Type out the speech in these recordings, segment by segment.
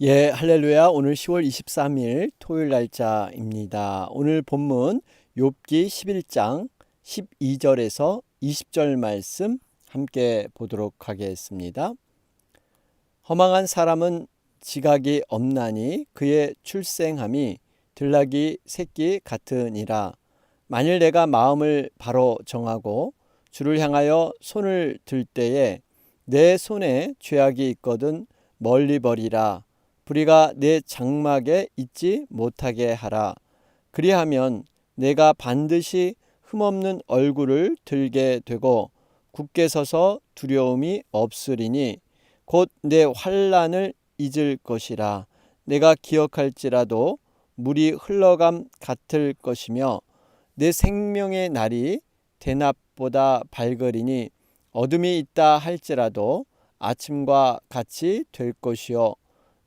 예, 할렐루야. 오늘 10월 23일 토요일 날짜입니다. 오늘 본문 욥기 11장 12절에서 20절 말씀 함께 보도록 하겠습니다. 허망한 사람은 지각이 없나니 그의 출생함이 들나귀 새끼 같으니라. 만일 내가 마음을 바로 정하고 주를 향하여 손을 들 때에 내 손에 죄악이 있거든 멀리 버리라. 불의가 내 장막에 있지 못하게 하라. 그리하면 내가 반드시 흠없는 얼굴을 들게 되고 굳게 서서 두려움이 없으리니 곧 내 환난을 잊을 것이라. 내가 기억할지라도 물이 흘러감 같을 것이며 내 생명의 날이 대낮보다 밝으리니 어둠이 있다 할지라도 아침과 같이 될 것이요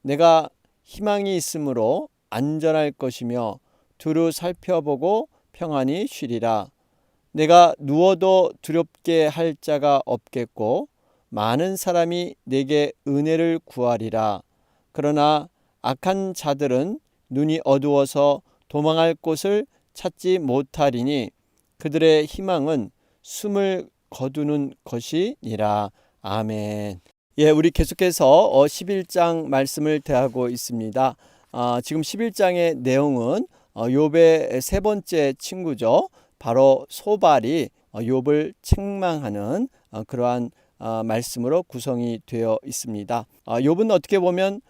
내가 희망이 있으므로 안전할 것이며 두루 살펴보고 평안히 쉬리라. 내가 누워도 두렵게 할 자가 없겠고 많은 사람이 내게 은혜를 구하리라. 그러나 악한 자들은 눈이 어두워서 도망할 곳을 찾지 못하리니 그들의 희망은 숨을 거두는 것이니라. 아멘. 예, 우리 계속해서 11장 말씀을 대하고 있습니다. 지금 11장의 내용은 욥의 세 번째 친구죠. 바로 소발이 욥을 책망하는 그러한 말씀으로 구성이 되어 있습니다. 욥은 어떻게 보면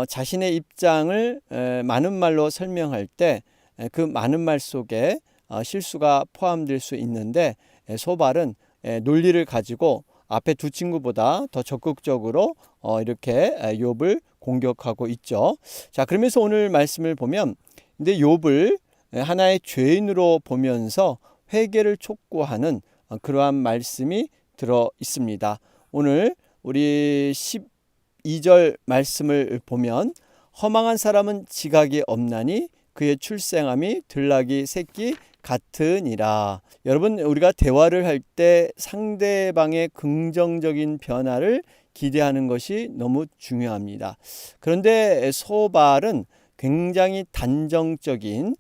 자신의 입장을 많은 말로 설명할 때 그 많은 말 속에 실수가 포함될 수 있는데 소발은 논리를 가지고 앞에 두 친구보다 더 적극적으로 이렇게 욥을 공격하고 있죠. 자, 그러면서 오늘 말씀을 보면 근데 욥을 하나의 죄인으로 보면서 회개를 촉구하는 그러한 말씀이 들어 있습니다. 오늘 우리 12절 말씀을 보면 허망한 사람은 지각이 없나니 그의 출생함이 들나귀 새끼 같으니라. 여러분, 우리가 대화를 할 때 상대방의 긍정적인 변화를 기대하는 것이 너무 중요합니다. 그런데 소발은 굉장히 단정적인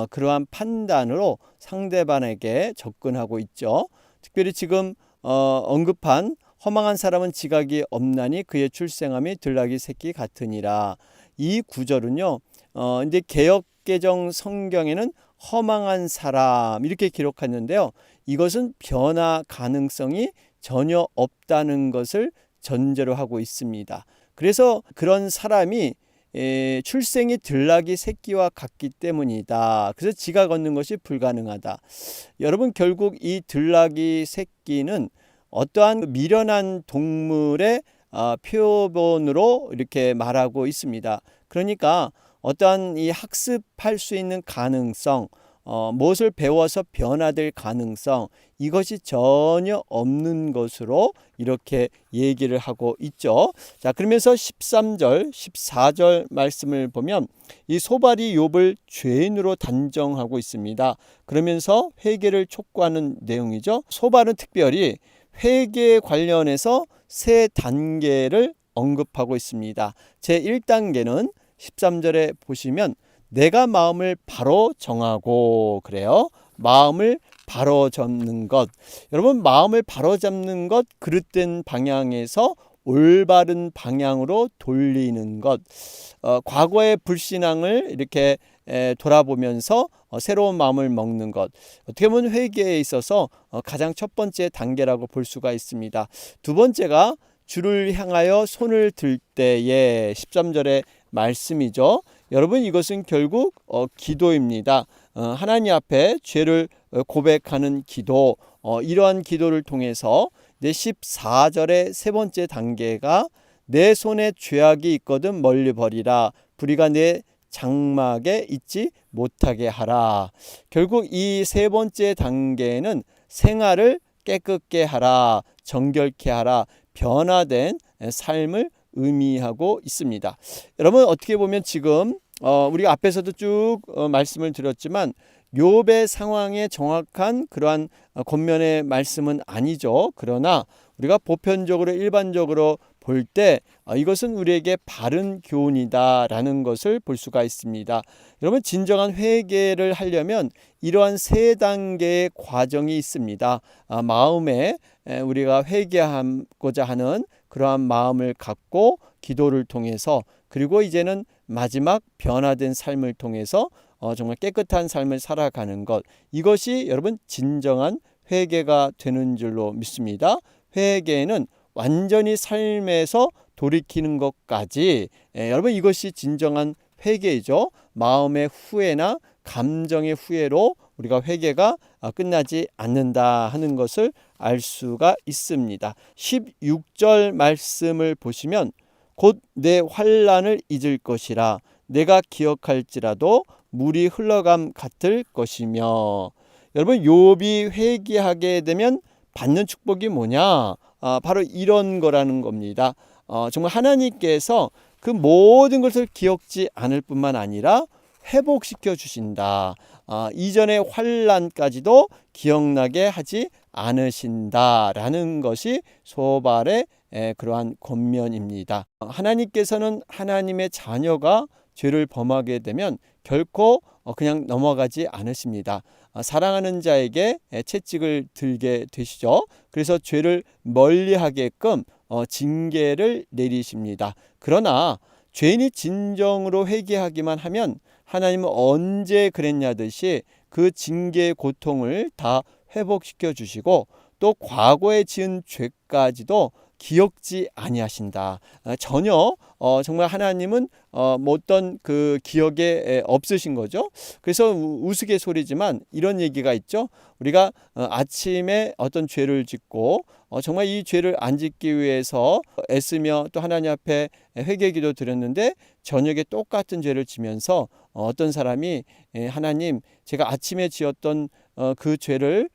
그러한 판단으로 상대방에게 접근하고 있죠. 특별히 지금 언급한 허망한 사람은 지각이 없나니 그의 출생함이 들나귀 새끼 같으니라. 이 구절은요. 이제 개역개정 성경에는 허망한 사람 이렇게 기록했는데요. 이것은 변화 가능성이 전혀 없다는 것을 전제로 하고 있습니다. 그래서 그런 사람이 출생이 들나귀 새끼와 같기 때문이다. 그래서 지각 얻는 것이 불가능하다. 여러분, 결국 이 들나귀 새끼는 어떠한 미련한 동물의 표본으로 이렇게 말하고 있습니다. 그러니까 어떠한 이 학습할 수 있는 가능성, 무엇을 배워서 변화될 가능성, 이것이 전혀 없는 것으로 이렇게 얘기를 하고 있죠. 자, 그러면서 13절, 14절 말씀을 보면 이 소발이 욥을 죄인으로 단정하고 있습니다. 그러면서 회개를 촉구하는 내용이죠. 소발은 특별히 회개에 관련해서 세 단계를 언급하고 있습니다. 제1단계는 13절에 보시면 내가 마음을 바로 정하고 그래요. 마음을 바로 잡는 것. 여러분, 마음을 바로 잡는 것, 그릇된 방향에서 올바른 방향으로 돌리는 것. 과거의 불신앙을 이렇게 돌아보면서 새로운 마음을 먹는 것. 어떻게 보면 회개에 있어서 가장 첫 번째 단계라고 볼 수가 있습니다. 두 번째가 주를 향하여 손을 들 때의 13절의 말씀이죠. 여러분, 이것은 결국 기도입니다. 하나님 앞에 죄를 고백하는 기도, 이러한 기도를 통해서 내 14절의 세 번째 단계가 내 손에 죄악이 있거든 멀리 버리라. 불의가 내 장막에 있지 못하게 하라. 결국 이 세 번째 단계는 생활을 깨끗게 하라, 정결케 하라, 변화된 삶을 의미하고 있습니다. 여러분, 어떻게 보면 지금 우리가 앞에서도 쭉 말씀을 드렸지만 욥의 상황에 정확한 그러한 권면의 말씀은 아니죠. 그러나 우리가 보편적으로 일반적으로 볼 때 이것은 우리에게 바른 교훈이다라는 것을 볼 수가 있습니다. 여러분, 진정한 회개를 하려면 이러한 세 단계의 과정이 있습니다. 마음에 우리가 회개하고자 하는 그러한 마음을 갖고 기도를 통해서, 그리고 이제는 마지막 변화된 삶을 통해서 정말 깨끗한 삶을 살아가는 것, 이것이 여러분 진정한 회개가 되는 줄로 믿습니다. 회개는 완전히 삶에서 돌이키는 것까지, 여러분 이것이 진정한 회개이죠. 마음의 후회나 감정의 후회로 우리가 회개가 끝나지 않는다 하는 것을 알 수가 있습니다. 16절 말씀을 보시면 곧 내 환난을 잊을 것이라 내가 기억할지라도 물이 흘러감 같을 것이며. 여러분, 욥이 회개하게 되면 받는 축복이 뭐냐? 바로 이런 거라는 겁니다. 정말 하나님께서 그 모든 것을 기억지 않을 뿐만 아니라 회복시켜 주신다. 이전의 환난까지도 기억나게 하지 않으신다라는 것이 소발의 그러한 권면입니다. 하나님께서는 하나님의 자녀가 죄를 범하게 되면 결코 그냥 넘어가지 않으십니다. 사랑하는 자에게 채찍을 들게 되시죠. 그래서 죄를 멀리하게끔 징계를 내리십니다. 그러나 죄인이 진정으로 회개하기만 하면 하나님은 언제 그랬냐듯이 그 징계의 고통을 다 회복시켜 주시고, 또 과거에 지은 죄까지도 기억지 아니하신다. 전혀 정말 하나님은 어떤 그 기억에 없으신 거죠. 그래서 우스갯소리지만 이런 얘기가 있죠. 우리가 아침에 어떤 죄를 짓고 정말 이 죄를 안 짓기 위해서 애쓰며 또 하나님 앞에 회개기도 드렸는데 저녁에 똑같은 죄를 지면서 어떤 사람이 하나님, 제가 아침에 지었던 그 죄를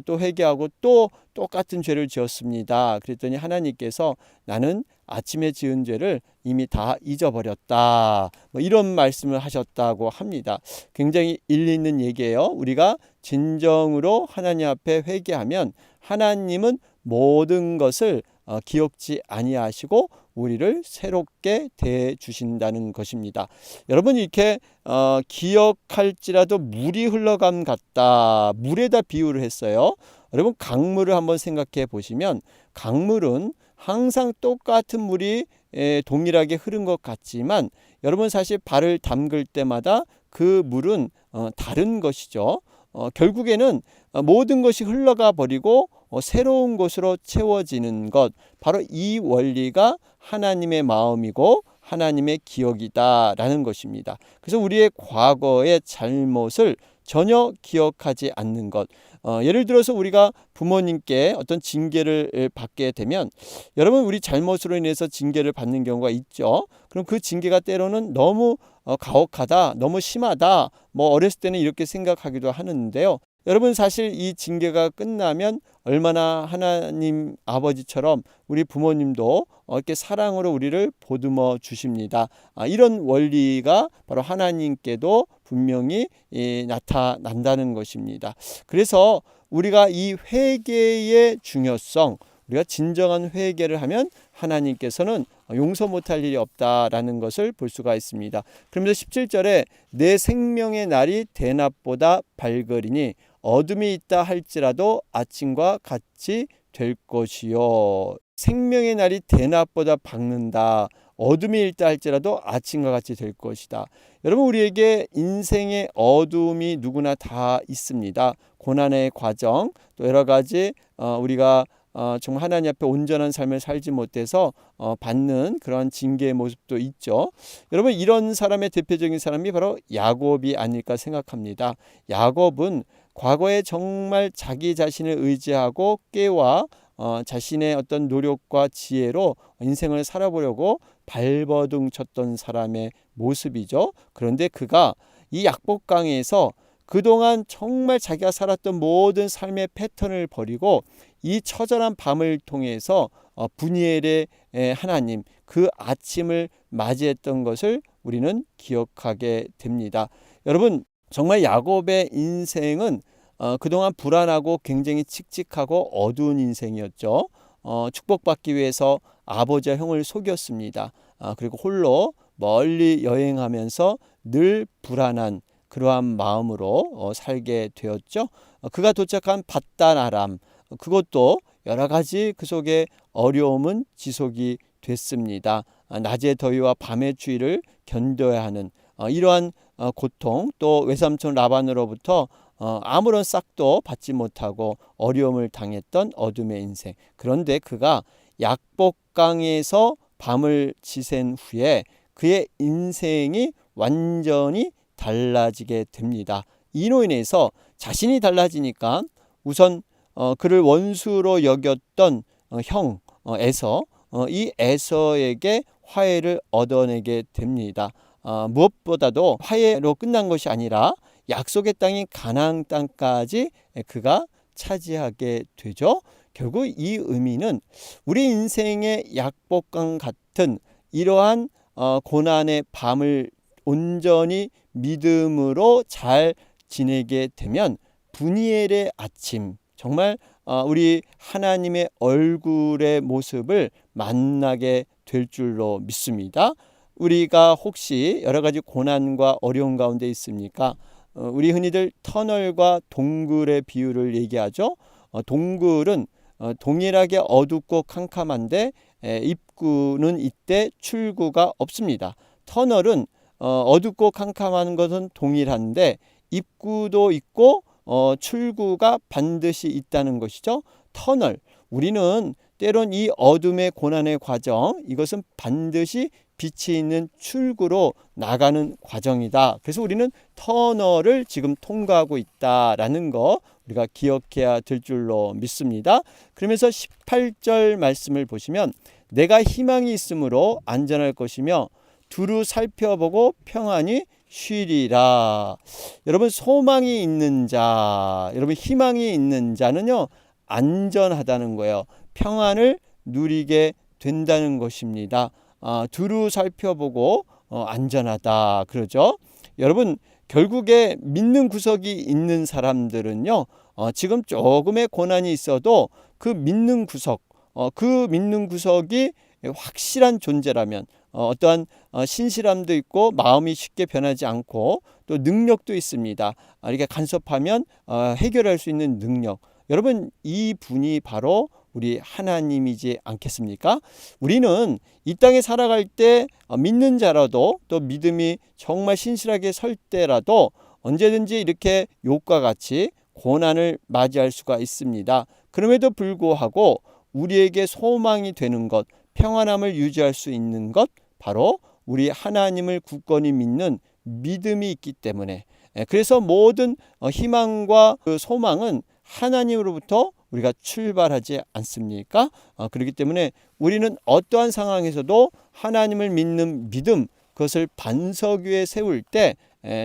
또 회개하고 또 똑같은 죄를 지었습니다. 그랬더니 하나님께서 나는 아침에 지은 죄를 이미 다 잊어버렸다, 이런 말씀을 하셨다고 합니다. 굉장히 일리 있는 얘기예요. 우리가 진정으로 하나님 앞에 회개하면 하나님은 모든 것을 기억지 아니하시고 우리를 새롭게 대해 주신다는 것입니다. 여러분, 이렇게 기억할지라도 물이 흘러감 같다, 물에다 비유를 했어요. 여러분, 강물을 한번 생각해 보시면 강물은 항상 똑같은 물이 동일하게 흐른 것 같지만 여러분, 사실 발을 담글 때마다 그 물은 다른 것이죠. 결국에는 모든 것이 흘러가 버리고 새로운 곳으로 채워지는 것, 바로 이 원리가 하나님의 마음이고 하나님의 기억이다라는 것입니다. 그래서 우리의 과거의 잘못을 전혀 기억하지 않는 것, 예를 들어서 우리가 부모님께 어떤 징계를 받게 되면, 여러분, 우리 잘못으로 인해서 징계를 받는 경우가 있죠. 그럼 그 징계가 때로는 너무 가혹하다, 너무 심하다, 어렸을 때는 이렇게 생각하기도 하는데요. 여러분, 사실 이 징계가 끝나면 얼마나 하나님 아버지처럼 우리 부모님도 이렇게 사랑으로 우리를 보듬어 주십니다. 이런 원리가 바로 하나님께도 분명히 나타난다는 것입니다. 그래서 우리가 이 회개의 중요성, 우리가 진정한 회개를 하면 하나님께서는 용서 못할 일이 없다라는 것을 볼 수가 있습니다. 그러면서 17절에 내 생명의 날이 대낮보다 밝으리니 어둠이 있다 할지라도 아침과 같이 될 것이요. 생명의 날이 대낮보다 밝는다, 어둠이 있다 할지라도 아침과 같이 될 것이다. 여러분, 우리에게 인생의 어둠이 누구나 다 있습니다. 고난의 과정, 또 여러 가지 우리가 정말 하나님 앞에 온전한 삶을 살지 못해서 받는 그런 징계의 모습도 있죠. 여러분, 이런 사람의 대표적인 사람이 바로 야곱이 아닐까 생각합니다. 야곱은 과거에 정말 자기 자신을 의지하고 깨와 자신의 어떤 노력과 지혜로 인생을 살아보려고 발버둥 쳤던 사람의 모습이죠. 그런데 그가 이 약복강에서 그동안 정말 자기가 살았던 모든 삶의 패턴을 버리고 이 처절한 밤을 통해서 분이엘의 하나님, 그 아침을 맞이했던 것을 우리는 기억하게 됩니다. 여러분, 정말 야곱의 인생은 그동안 불안하고 굉장히 칙칙하고 어두운 인생이었죠. 축복받기 위해서 아버지와 형을 속였습니다. 그리고 홀로 멀리 여행하면서 늘 불안한 그러한 마음으로 살게 되었죠. 그가 도착한 밧단 아람, 그것도 여러 가지 그 속에 어려움은 지속이 됐습니다. 낮의 더위와 밤의 추위를 견뎌야 하는 이러한 고통, 또 외삼촌 라반으로부터 아무런 싹도 받지 못하고 어려움을 당했던 어둠의 인생. 그런데 그가 약복강에서 밤을 지샌 후에 그의 인생이 완전히 달라지게 됩니다. 이로 인해서 자신이 달라지니까 우선 그를 원수로 여겼던 형 에서, 이 에서에게 화해를 얻어내게 됩니다. 무엇보다도 화해로 끝난 것이 아니라 약속의 땅인 가나안 땅까지 그가 차지하게 되죠. 결국 이 의미는 우리 인생의 약복강 같은 이러한 고난의 밤을 온전히 믿음으로 잘 지내게 되면 분이엘의 아침, 정말 우리 하나님의 얼굴의 모습을 만나게 될 줄로 믿습니다. 우리가 혹시 여러 가지 고난과 어려움 가운데 있습니까? 우리 흔히들 터널과 동굴의 비유를 얘기하죠. 동굴은 동일하게 어둡고 캄캄한데 입구는 이때 출구가 없습니다. 터널은 어둡고 캄캄한 것은 동일한데 입구도 있고 출구가 반드시 있다는 것이죠. 터널, 우리는 때론 이 어둠의 고난의 과정, 이것은 반드시 빛이 있는 출구로 나가는 과정이다. 그래서 우리는 터널을 지금 통과하고 있다라는 거 우리가 기억해야 될 줄로 믿습니다. 그러면서 18절 말씀을 보시면 내가 희망이 있으므로 안전할 것이며 두루 살펴보고 평안히 쉬리라. 여러분, 소망이 있는 자, 여러분 희망이 있는 자는요 안전하다는 거예요. 평안을 누리게 된다는 것입니다. 두루 살펴보고 안전하다 그러죠. 여러분, 결국에 믿는 구석이 있는 사람들은요 지금 조금의 고난이 있어도 그 믿는 구석이 확실한 존재라면 어떠한 신실함도 있고 마음이 쉽게 변하지 않고 또 능력도 있습니다. 이렇게 간섭하면 해결할 수 있는 능력. 여러분, 이 분이 바로 우리 하나님이지 않겠습니까? 우리는 이 땅에 살아갈 때 믿는 자라도 또 믿음이 정말 신실하게 설 때라도 언제든지 이렇게 욥과 같이 고난을 맞이할 수가 있습니다. 그럼에도 불구하고 우리에게 소망이 되는 것, 평안함을 유지할 수 있는 것, 바로 우리 하나님을 굳건히 믿는 믿음이 있기 때문에, 그래서 모든 희망과 그 소망은 하나님으로부터 우리가 출발하지 않습니까? 그렇기 때문에 우리는 어떠한 상황에서도 하나님을 믿는 믿음, 그것을 반석 위에 세울 때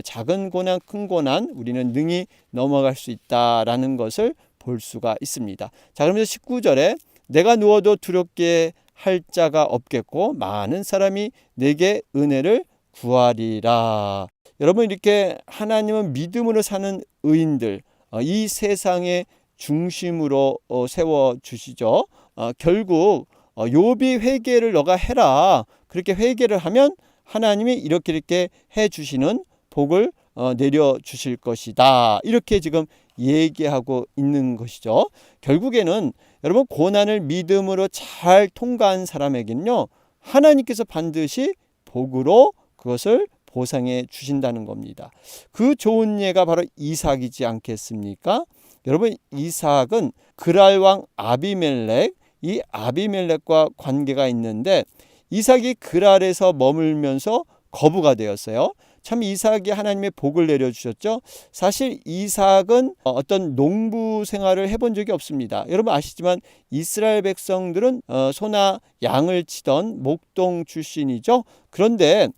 작은 고난, 큰 고난 우리는 능히 넘어갈 수 있다라는 것을 볼 수가 있습니다. 자, 그러면서 19절에 내가 누워도 두렵게 할 자가 없겠고 많은 사람이 내게 은혜를 구하리라. 여러분, 이렇게 하나님은 믿음으로 사는 의인들, 이 세상의 중심으로 세워주시죠. 결국 욥이 회개를 너가 해라. 그렇게 회개를 하면 하나님이 이렇게 해주시는 복을 내려주실 것이다. 이렇게 지금 얘기하고 있는 것이죠. 결국에는 여러분, 고난을 믿음으로 잘 통과한 사람에게는요 하나님께서 반드시 복으로 그것을 보상해 주신다는 겁니다. 그 좋은 예가 바로 이삭이지 않겠습니까? 여러분, 이삭은 그랄 왕 아비멜렉, 이 아비멜렉과 관계가 있는데 이삭이 그랄에서 머물면서 거부가 되었어요. 참 이삭이 하나님의 복을 내려주셨죠. 사실 이삭은 어떤 농부 생활을 해본 적이 없습니다. 여러분 아시지만 이스라엘 백성들은 소나 양을 치던 목동 출신이죠. 그런데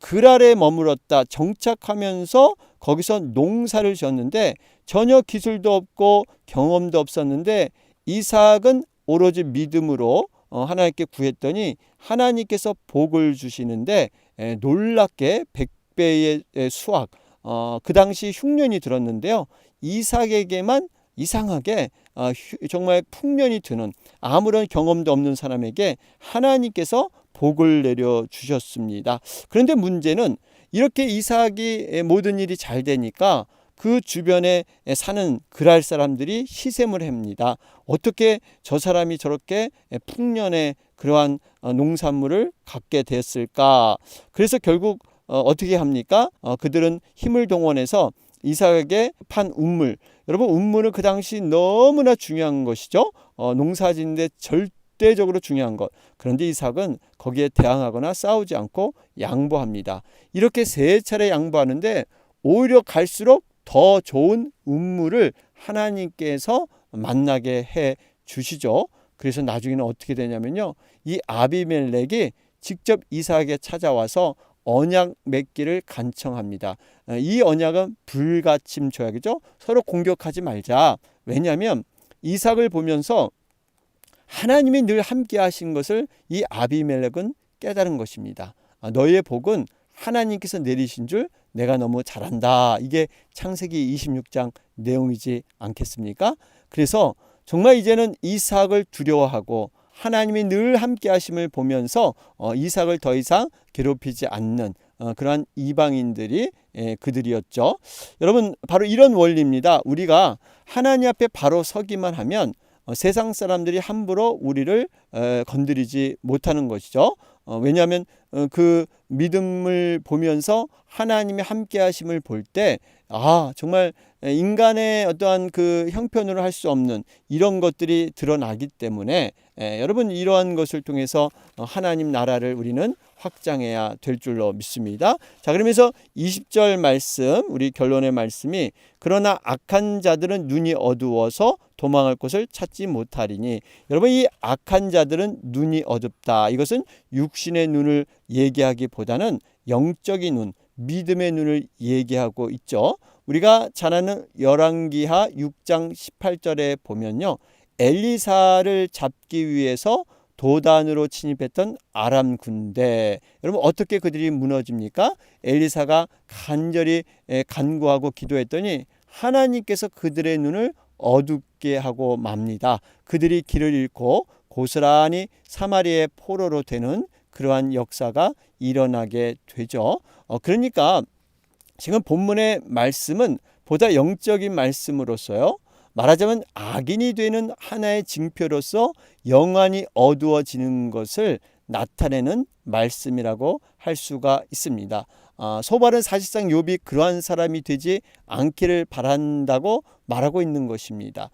그랄에 머물렀다 정착하면서 거기서 농사를 지었는데 전혀 기술도 없고 경험도 없었는데 이삭은 오로지 믿음으로 하나님께 구했더니 하나님께서 복을 주시는데 놀랍게 100배의 수확, 그 당시 흉년이 들었는데요. 이삭에게만 이상하게 정말 풍년이 드는 아무런 경험도 없는 사람에게 하나님께서 복을 내려 주셨습니다. 그런데 문제는 이렇게 이삭이 모든 일이 잘 되니까 그 주변에 사는 그랄 사람들이 시샘을 합니다. 어떻게 저 사람이 저렇게 풍년의 그러한 농산물을 갖게 됐을까? 그래서 결국 어떻게 합니까? 그들은 힘을 동원해서 이삭에게 판 운물. 여러분, 운물은 그 당시 너무나 중요한 것이죠. 농사짓는데 절대적으로 중요한 것. 그런데 이삭은 거기에 대항하거나 싸우지 않고 양보합니다. 이렇게 세 차례 양보하는데 오히려 갈수록 더 좋은 운물을 하나님께서 만나게 해 주시죠. 그래서 나중에는 어떻게 되냐면요, 이 아비멜렉이 직접 이삭에게 찾아와서 언약 맺기를 간청합니다. 이 언약은 불가침 조약이죠. 서로 공격하지 말자. 왜냐하면 이삭을 보면서 하나님이 늘 함께 하신 것을 이 아비멜렉은 깨달은 것입니다. 너희의 복은 하나님께서 내리신 줄 내가 너무 잘한다. 이게 창세기 26장 내용이지 않겠습니까? 그래서 정말 이제는 이삭을 두려워하고 하나님이 늘 함께 하심을 보면서 이삭을 더 이상 괴롭히지 않는 그러한 이방인들이 그들이었죠. 여러분, 바로 이런 원리입니다. 우리가 하나님 앞에 바로 서기만 하면 세상 사람들이 함부로 우리를 건드리지 못하는 것이죠. 왜냐하면 그 믿음을 보면서 하나님의 함께 하심을 볼 때 정말 인간의 어떠한 그 형편으로 할 수 없는 이런 것들이 드러나기 때문에 여러분, 이러한 것을 통해서 하나님 나라를 우리는 확장해야 될 줄로 믿습니다. 자, 그러면서 20절 말씀, 우리 결론의 말씀이 그러나 악한 자들은 눈이 어두워서 도망할 곳을 찾지 못하리니, 여러분, 이 악한 자들은 눈이 어둡다. 이것은 육신의 눈을 얘기하기보다는 영적인 눈, 믿음의 눈을 얘기하고 있죠. 우리가 잘 아는 열왕기하 6장 18절에 보면요, 엘리사를 잡기 위해서 도단으로 침입했던 아람 군대, 여러분 어떻게 그들이 무너집니까? 엘리사가 간절히 간구하고 기도했더니 하나님께서 그들의 눈을 어둡게 하고 맙니다. 그들이 길을 잃고 고스란히 사마리아의 포로로 되는 그러한 역사가 일어나게 되죠. 그러니까 지금 본문의 말씀은 보다 영적인 말씀으로서요, 말하자면 악인이 되는 하나의 징표로서 영안이 어두워지는 것을 나타내는 말씀이라고 할 수가 있습니다. 소발은 사실상 욥이 그러한 사람이 되지 않기를 바란다고 말하고 있는 것입니다.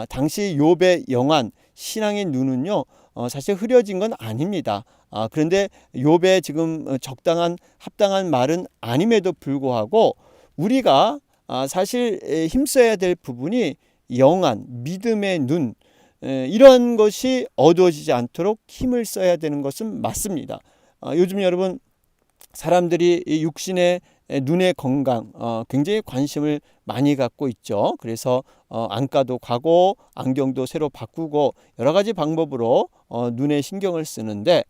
당시 욥의 영안, 신앙의 눈은요, 사실 흐려진 건 아닙니다. 그런데 욥의 지금 적당한 합당한 말은 아님에도 불구하고 우리가 사실 힘써야 될 부분이 영안, 믿음의 눈, 이러한 것이 어두워지지 않도록 힘을 써야 되는 것은 맞습니다. 요즘 여러분, 사람들이 육신의 눈의 건강 굉장히 관심을 많이 갖고 있죠. 그래서 안과도 가고 안경도 새로 바꾸고 여러 가지 방법으로 눈에 신경을 쓰는데,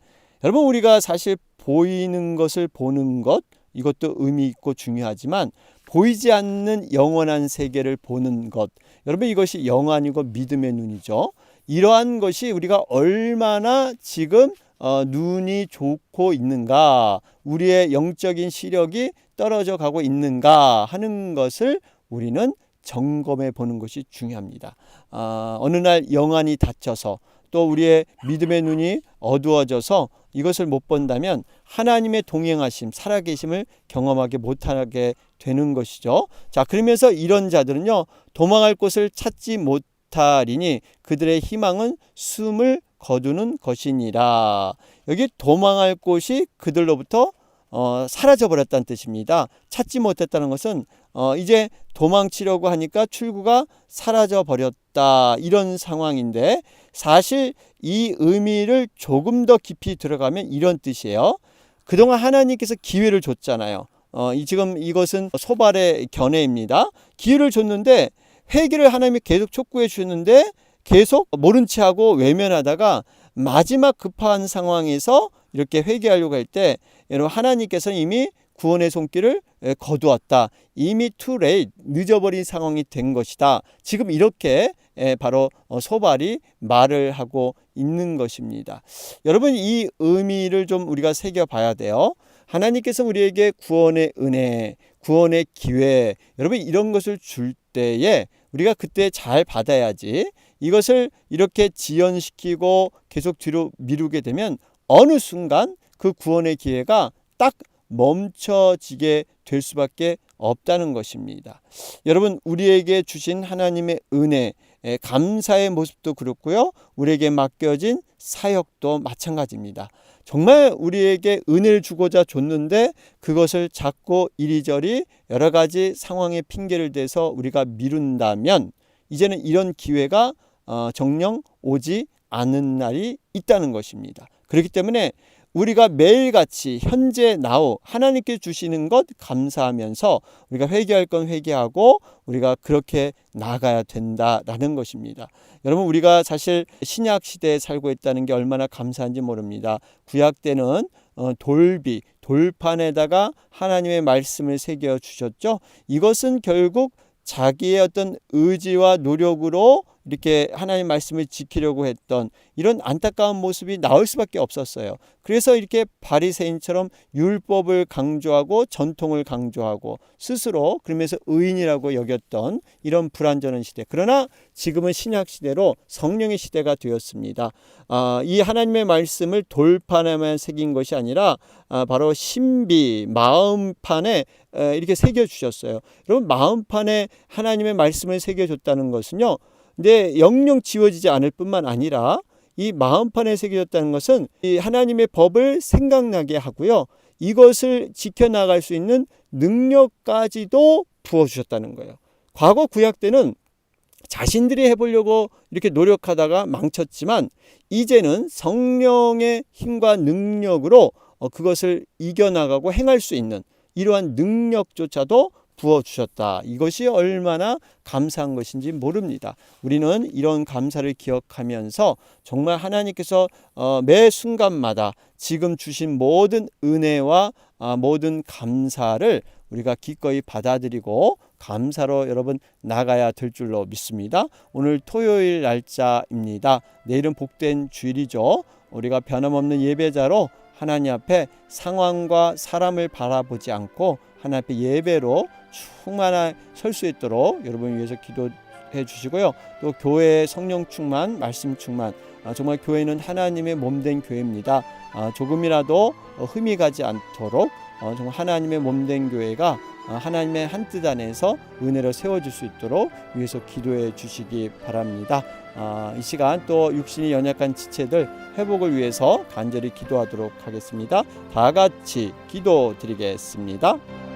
여러분, 우리가 사실 보이는 것을 보는 것, 이것도 의미 있고 중요하지만 보이지 않는 영원한 세계를 보는 것, 여러분, 이것이 영안이고 믿음의 눈이죠. 이러한 것이 우리가 얼마나 지금 눈이 좋고 있는가, 우리의 영적인 시력이 떨어져 가고 있는가 하는 것을 우리는 점검해 보는 것이 중요합니다. 어느 날 영안이 닫혀서 또 우리의 믿음의 눈이 어두워져서 이것을 못 본다면 하나님의 동행하심, 살아계심을 경험하게 못하게 되는 것이죠. 자, 그러면서 이런 자들은요, 도망할 곳을 찾지 못하리니 그들의 희망은 숨을 거두는 것이니라. 여기 도망할 곳이 그들로부터 사라져버렸다는 뜻입니다. 찾지 못했다는 것은 이제 도망치려고 하니까 출구가 사라져버렸다, 이런 상황인데, 사실 이 의미를 조금 더 깊이 들어가면 이런 뜻이에요. 그동안 하나님께서 기회를 줬잖아요. 지금 이것은 소발의 견해입니다. 기회를 줬는데 회개를 하나님이 계속 촉구해 주셨는데 계속 모른 채 하고 외면하다가 마지막 급한 상황에서 이렇게 회개하려고 할 때, 여러분, 하나님께서는 이미 구원의 손길을 거두었다. 이미 too late, 늦어버린 상황이 된 것이다. 지금 이렇게 바로 소발이 말을 하고 있는 것입니다. 여러분, 이 의미를 좀 우리가 새겨봐야 돼요. 하나님께서 우리에게 구원의 은혜, 구원의 기회, 여러분 이런 것을 줄 때에 우리가 그때 잘 받아야지, 이것을 이렇게 지연시키고 계속 뒤로 미루게 되면 어느 순간 그 구원의 기회가 딱 멈춰지게 될 수밖에 없다는 것입니다. 여러분, 우리에게 주신 하나님의 은혜, 감사의 모습도 그렇고요. 우리에게 맡겨진 사역도 마찬가지입니다. 정말 우리에게 은혜를 주고자 줬는데 그것을 자꾸 이리저리 여러 가지 상황에 핑계를 대서 우리가 미룬다면 이제는 이런 기회가 정녕 오지 않는 날이 있다는 것입니다. 그렇기 때문에 우리가 매일같이 현재 나오 하나님께 주시는 것 감사하면서 우리가 회개할 건 회개하고 우리가 그렇게 나아가야 된다라는 것입니다. 여러분, 우리가 사실 신약 시대에 살고 있다는 게 얼마나 감사한지 모릅니다. 구약 때는 돌판에다가 하나님의 말씀을 새겨 주셨죠. 이것은 결국 자기의 어떤 의지와 노력으로 이렇게 하나님의 말씀을 지키려고 했던 이런 안타까운 모습이 나올 수밖에 없었어요. 그래서 이렇게 바리새인처럼 율법을 강조하고 전통을 강조하고 스스로 그러면서 의인이라고 여겼던 이런 불완전한 시대. 그러나 지금은 신약 시대로 성령의 시대가 되었습니다. 이 하나님의 말씀을 돌판에만 새긴 것이 아니라 바로 신비 마음판에 이렇게 새겨주셨어요. 여러분, 마음판에 하나님의 말씀을 새겨줬다는 것은요, 근데 영영 지워지지 않을 뿐만 아니라 이 마음판에 새겨졌다는 것은 이 하나님의 법을 생각나게 하고요, 이것을 지켜나갈 수 있는 능력까지도 부어주셨다는 거예요. 과거 구약 때는 자신들이 해보려고 이렇게 노력하다가 망쳤지만 이제는 성령의 힘과 능력으로 그것을 이겨나가고 행할 수 있는 이러한 능력조차도 부어주셨다. 이것이 얼마나 감사한 것인지 모릅니다. 우리는 이런 감사를 기억하면서 정말 하나님께서 매 순간마다 지금 주신 모든 은혜와 모든 감사를 우리가 기꺼이 받아들이고 감사로 여러분 나가야 될 줄로 믿습니다. 오늘 토요일 날짜입니다. 내일은 복된 주일이죠. 우리가 변함없는 예배자로 하나님 앞에 상황과 사람을 바라보지 않고 하나님 앞에 예배로 충만히 설 수 있도록 여러분 위해서 기도해 주시고요. 또 교회의 성령 충만, 말씀 충만, 정말 교회는 하나님의 몸된 교회입니다. 조금이라도 흠이 가지 않도록 정말 하나님의 몸된 교회가 하나님의 한뜻 안에서 은혜로 세워질 수 있도록 위해서 기도해 주시기 바랍니다. 이 시간 또 육신이 연약한 지체들 회복을 위해서 간절히 기도하도록 하겠습니다. 다 같이 기도 드리겠습니다.